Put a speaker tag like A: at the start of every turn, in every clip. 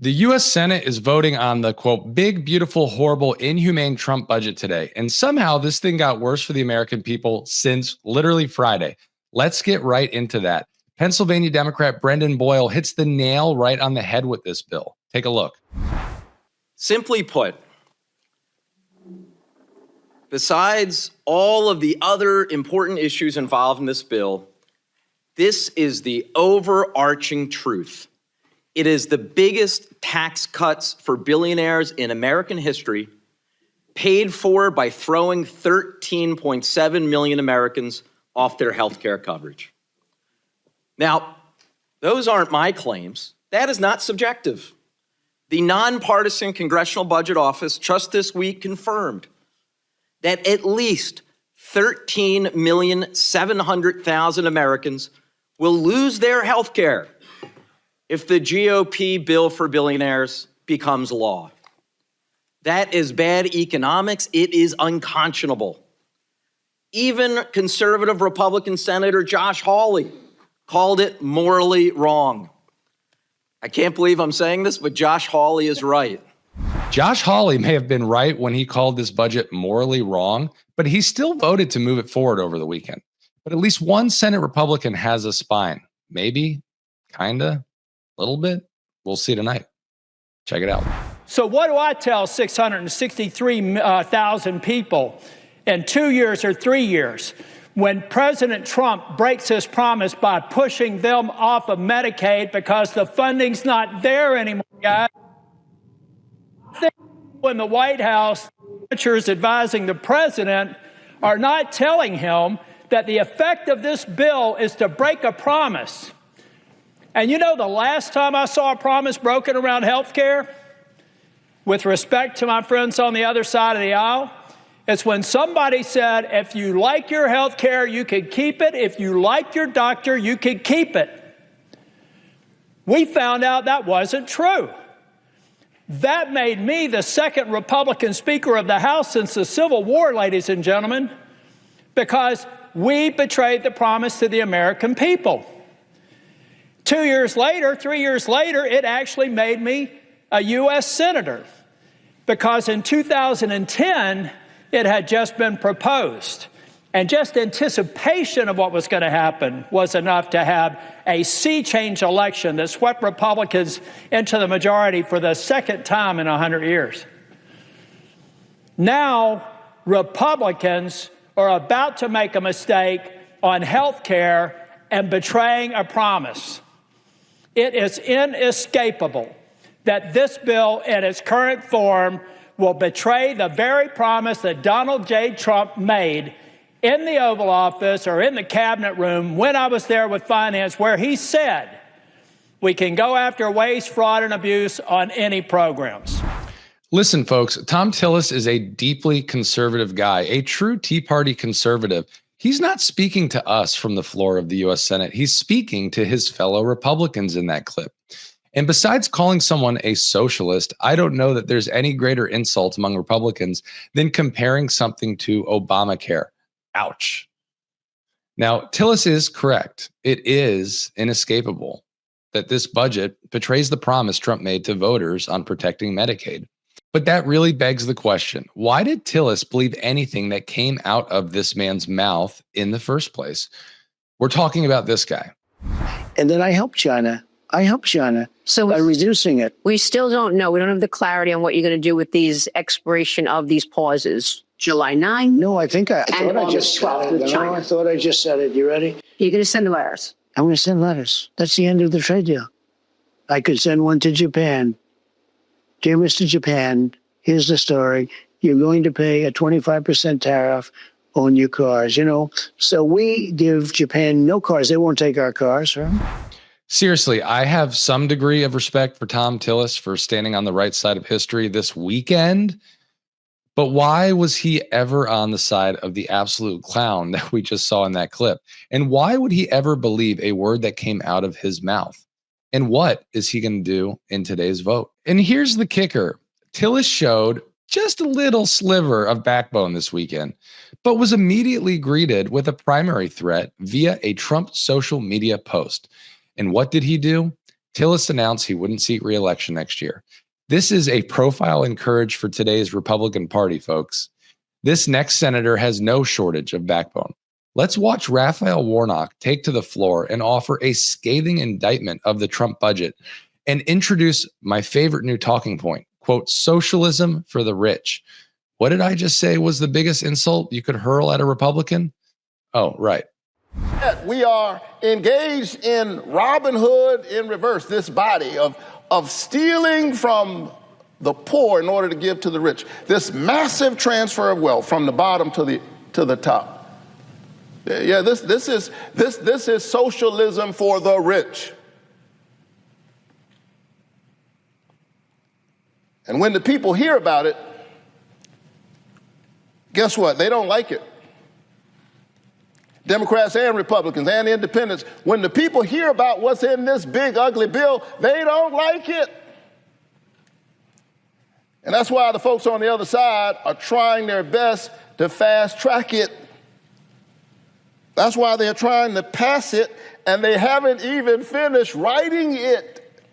A: The U.S. Senate is voting on the, quote, big, beautiful, horrible, inhumane Trump budget today. And somehow this thing got worse for the American people since literally Friday. Let's get right into that. Pennsylvania Democrat Brendan Boyle hits the nail right on the head with this bill. Take a look.
B: Simply put, besides all of the other important issues involved in this bill, this is the overarching truth. It is the biggest tax cuts for billionaires in American history, paid for by throwing 13.7 million Americans off their health care coverage. Now, those aren't my claims. That is not subjective. The nonpartisan Congressional Budget Office just this week confirmed that at least 13,700,000 Americans will lose their health care if the GOP bill for billionaires becomes law. That is bad economics. It is unconscionable. Even conservative Republican Senator Josh Hawley called it morally wrong. I can't believe I'm saying this, but Josh Hawley is right.
A: Josh Hawley may have been right when he called this budget morally wrong, but he still voted to move it forward over the weekend. But at least one Senate Republican has a spine. Maybe, kinda, a little bit. We'll see tonight. Check it out.
C: So what do I tell 663,000 people in 2 years or 3 years when President Trump breaks his promise by pushing them off of Medicaid because the funding's not there anymore, guys? When the White House, senators advising the president are not telling him that the effect of this bill is to break a promise. And you know, the last time I saw a promise broken around health care, with respect to my friends on the other side of the aisle, it's when somebody said, if you like your health care, you can keep it. If you like your doctor, you can keep it. We found out that wasn't true. That made me the second Republican Speaker of the House since the Civil War, ladies and gentlemen, because we betrayed the promise to the American people. 2 years later, 3 years later, it actually made me a U.S. Senator, because in 2010, it had just been proposed. And just anticipation of what was going to happen was enough to have a sea change election that swept Republicans into the majority for the second time in 100 years. Now, Republicans are about to make a mistake on health care and betraying a promise. It is inescapable that this bill in its current form will betray the very promise that Donald J. Trump made in the Oval Office or in the cabinet room when I was there with finance, where he said we can go after waste, fraud, and abuse on any programs.
A: Listen, folks, Thom Tillis is a deeply conservative guy, a true Tea Party conservative. He's not speaking to us from the floor of the U.S. Senate. He's speaking to his fellow Republicans in that clip. And besides calling someone a socialist, I don't know that there's any greater insult among Republicans than comparing something to Obamacare. Ouch. Now, Tillis is correct. It is inescapable that this budget betrays the promise Trump made to voters on protecting Medicaid. But that really begs the question, why did Tillis believe anything that came out of this man's mouth in the first place? We're talking about this guy.
D: And then I helped China. So by reducing it.
E: We still don't know. We don't have the clarity on what you're going to do with these expiration of these pauses. July 9th.
D: No, I thought I just said it.
E: China.
D: I thought I just said it. You ready?
E: You're going to send the letters.
D: I'm going to send letters. That's the end of the trade deal. I could send one to Japan. Dear Mr. Japan, here's the story. You're going to pay a 25% tariff on your cars, you know. So we give Japan no cars. They won't take our cars, right?
A: Seriously, I have some degree of respect for Thom Tillis for standing on the right side of history this weekend. But why was he ever on the side of the absolute clown that we just saw in that clip? And why would he ever believe a word that came out of his mouth? And what is he going to do in today's vote? And here's the kicker. Tillis showed just a little sliver of backbone this weekend, but was immediately greeted with a primary threat via a Trump social media post. And what did he do? Tillis announced he wouldn't seek re-election next year. This is a profile and courage for today's Republican Party, folks. This next senator has no shortage of backbone. Let's watch Raphael Warnock take to the floor and offer a scathing indictment of the Trump budget and introduce my favorite new talking point, quote, socialism for the rich. What did I just say was the biggest insult you could hurl at a Republican? Oh, right.
F: We are engaged in Robin Hood in reverse, this body of stealing from the poor in order to give to the rich. This massive transfer of wealth from the bottom to the top. Yeah, this is socialism for the rich. And when the people hear about it, guess what? They don't like it. Democrats and Republicans and independents, when the people hear about what's in this big, ugly bill, they don't like it. And that's why the folks on the other side are trying their best to fast track it. That's why they're trying to pass it, and they haven't even finished writing it.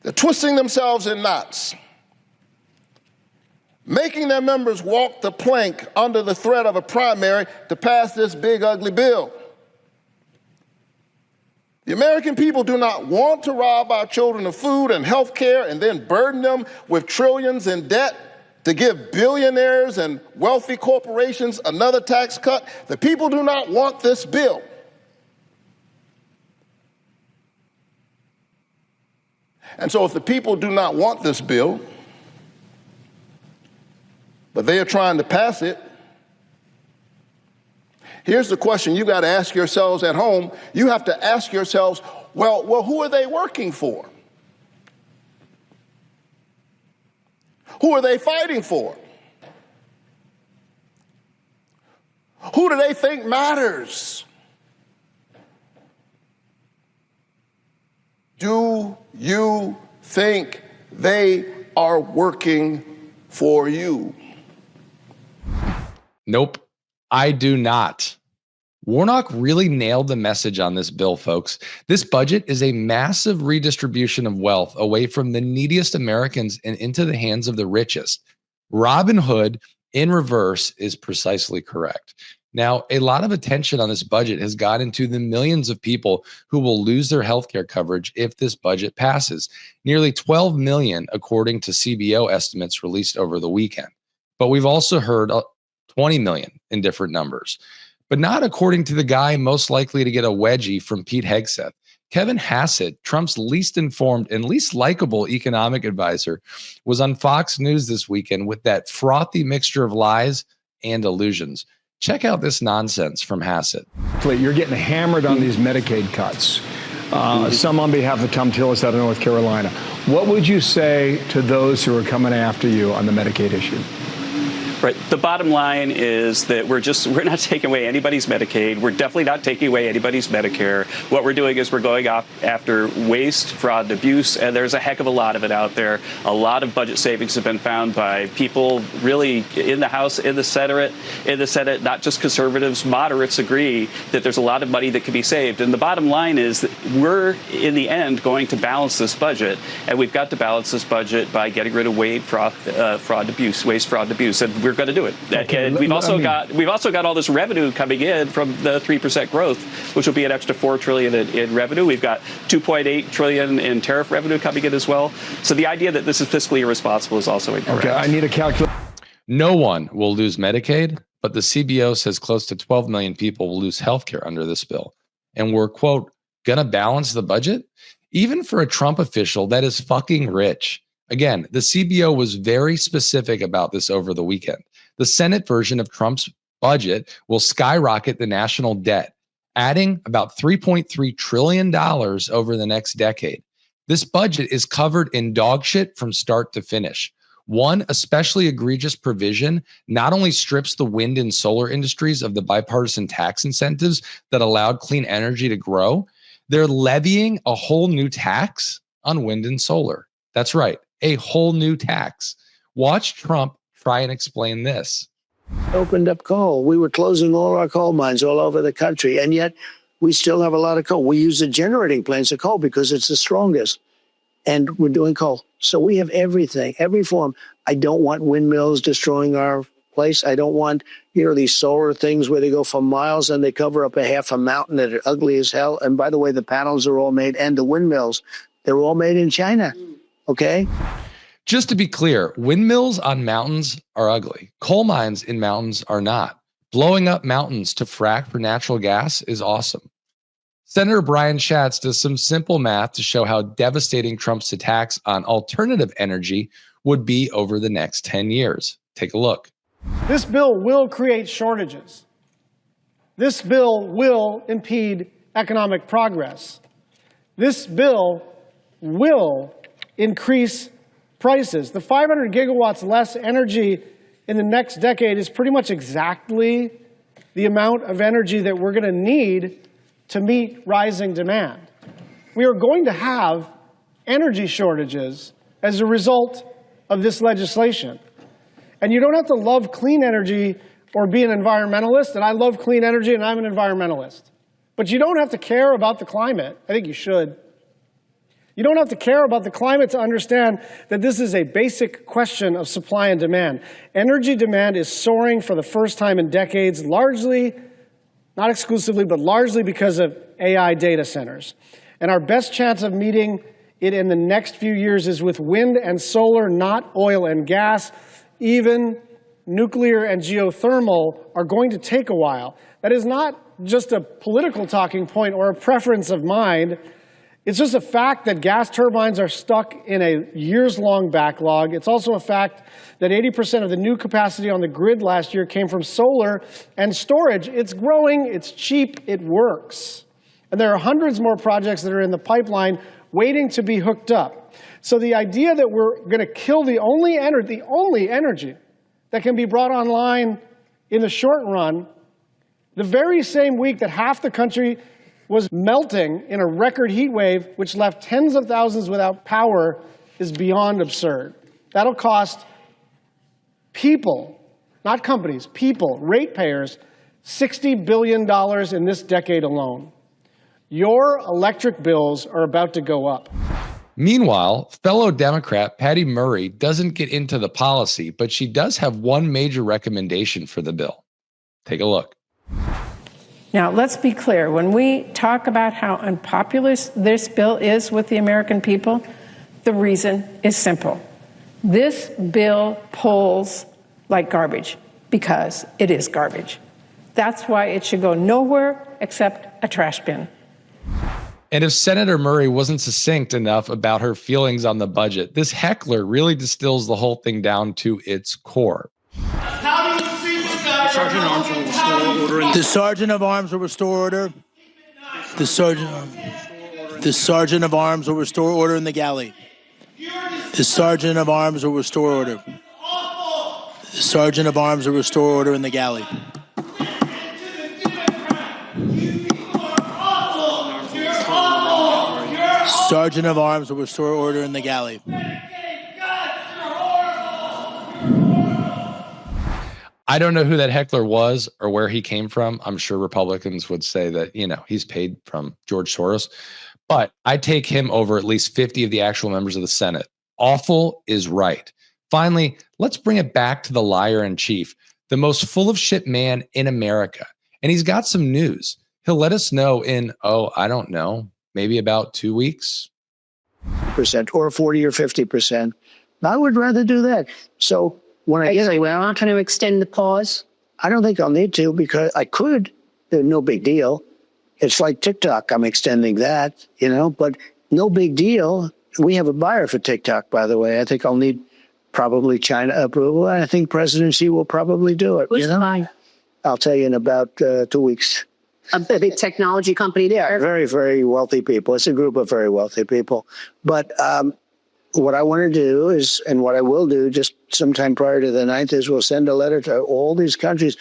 F: They're twisting themselves in knots, making their members walk the plank under the threat of a primary to pass this big, ugly bill. The American people do not want to rob our children of food and health care and then burden them with trillions in debt to give billionaires and wealthy corporations another tax cut. The people do not want this bill. And so if the people do not want this bill, but they are trying to pass it, here's the question you got to ask yourselves at home. You have to ask yourselves, well, who are they working for? Who are they fighting for? Who do they think matters? Do you think they are working for you?
A: Nope, I do not. Warnock really nailed the message on this bill, folks. This budget is a massive redistribution of wealth away from the neediest Americans and into the hands of the richest. Robin Hood in reverse is precisely correct. Now, a lot of attention on this budget has gone into the millions of people who will lose their healthcare coverage if this budget passes. Nearly 12 million, according to CBO estimates released over the weekend. But we've also heard 20 million in different numbers. But not according to the guy most likely to get a wedgie from Pete Hegseth. Kevin Hassett, Trump's least informed and least likable economic advisor, was on Fox News this weekend with that frothy mixture of lies and illusions. Check out this nonsense from Hassett.
G: You're getting hammered on these Medicaid cuts. Some on behalf of Thom Tillis out of North Carolina. What would you say to those who are coming after you on the Medicaid issue?
H: Right. The bottom line is that we're not taking away anybody's Medicaid. We're definitely not taking away anybody's Medicare. What we're doing is we're going after waste, fraud, and abuse, and there's a heck of a lot of it out there. A lot of budget savings have been found by people really in the House, in the Senate, not just conservatives, moderates agree that there's a lot of money that can be saved. And the bottom line is that we're, in the end, going to balance this budget, and we've got to balance this budget by getting rid of waste, fraud, abuse, and we're going to do it. Okay, and we've also got all this revenue coming in from the 3% growth, which will be an extra $4 trillion in revenue. We've got $2.8 trillion in tariff revenue coming in as well. So the idea that this is fiscally irresponsible is also incorrect.
G: Okay, I need a calculator.
A: No one will lose Medicaid, but the CBO says close to 12 million people will lose health care under this bill. And we're, quote, going to balance the budget? Even for a Trump official that is fucking rich. Again, the CBO was very specific about this over the weekend. The Senate version of Trump's budget will skyrocket the national debt, adding about $3.3 trillion over the next decade. This budget is covered in dog shit from start to finish. One especially egregious provision not only strips the wind and solar industries of the bipartisan tax incentives that allowed clean energy to grow, they're levying a whole new tax on wind and solar. That's right, a whole new tax. Watch Trump try and explain this.
D: Opened up coal. We were closing all our coal mines all over the country. And yet We still have a lot of coal. We use the generating plants of coal because it's the strongest. And we're doing coal. So we have everything, every form. I don't want windmills destroying our place. I don't want, these solar things where they go for miles and they cover up a half a mountain that are ugly as hell. And by the way, the panels are all made, and the windmills, they're all made in China. Okay?
A: Just to be clear, windmills on mountains are ugly. Coal mines in mountains are not. Blowing up mountains to frack for natural gas is awesome. Senator Brian Schatz does some simple math to show how devastating Trump's attacks on alternative energy would be over the next 10 years. Take a look.
I: This bill will create shortages. This bill will impede economic progress. This bill will increase prices. The 500 gigawatts less energy in the next decade is pretty much exactly the amount of energy that we're going to need to meet rising demand. We are going to have energy shortages as a result of this legislation. And you don't have to love clean energy or be an environmentalist, and I love clean energy and I'm an environmentalist. But you don't have to care about the climate. I think you should. You don't have to care about the climate to understand that this is a basic question of supply and demand. Energy demand is soaring for the first time in decades, largely, not exclusively, but largely because of AI data centers. And our best chance of meeting it in the next few years is with wind and solar, not oil and gas. Even nuclear and geothermal are going to take a while. That is not just a political talking point or a preference of mine. It's just a fact that gas turbines are stuck in a years-long backlog. It's also a fact that 80% of the new capacity on the grid last year came from solar and storage. It's growing, it's cheap, it works. And there are hundreds more projects that are in the pipeline waiting to be hooked up. So the idea that we're going to kill the only energy that can be brought online in the short run, the very same week that half the country was melting in a record heat wave, which left tens of thousands without power, is beyond absurd. That'll cost people, not companies, people, ratepayers, $60 billion in this decade alone. Your electric bills are about to go up.
A: Meanwhile, fellow Democrat Patty Murray doesn't get into the policy, but she does have one major recommendation for the bill. Take a look.
J: Now, let's be clear. When we talk about how unpopular this bill is with the American people, the reason is simple. This bill polls like garbage because it is garbage. That's why it should go nowhere except a trash bin.
A: And if Senator Murray wasn't succinct enough about her feelings on the budget, this heckler really distills the whole thing down to its core.
K: How do you see this guy? The Sergeant of Arms will restore order. The Sergeant of Arms will restore order in the galley. The Sergeant of Arms will restore order. The Sergeant of Arms will restore order in the galley. Sergeant of Arms will restore order in the galley.
A: I don't know who that heckler was or where he came from. I'm sure Republicans would say that, he's paid from George Soros. But I take him over at least 50 of the actual members of the Senate. Awful is right. Finally, let's bring it back to the liar in chief, the most full of shit man in America. And he's got some news. He'll let us know in, I don't know, maybe about 2 weeks.
D: % or 40 or 50%. I would rather do that. So when I get,
E: we're not going to extend the pause.
D: I don't think I'll need to because I could. No big deal. It's like TikTok. I'm extending that, but no big deal. We have a buyer for TikTok, by the way. I think I'll need probably China approval. And I think President Xi will probably do it.
E: Who's the buyer?
D: I'll tell you in about 2 weeks.
E: A big technology company there.
D: Very, very wealthy people. It's a group of very wealthy people. But what I want to do is, and what I will do just sometime prior to the 9th is we'll send a letter to all these countries.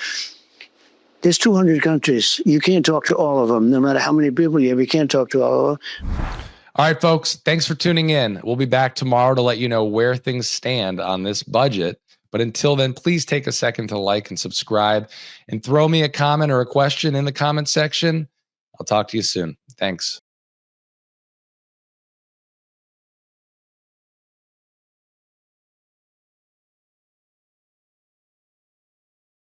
D: There's 200 countries. You can't talk to all of them. No matter how many people you have, you can't talk to all of them.
A: All right, folks, thanks for tuning in. We'll be back tomorrow to let you know where things stand on this budget. But until then, please take a second to like and subscribe and throw me a comment or a question in the comment section. I'll talk to you soon. Thanks.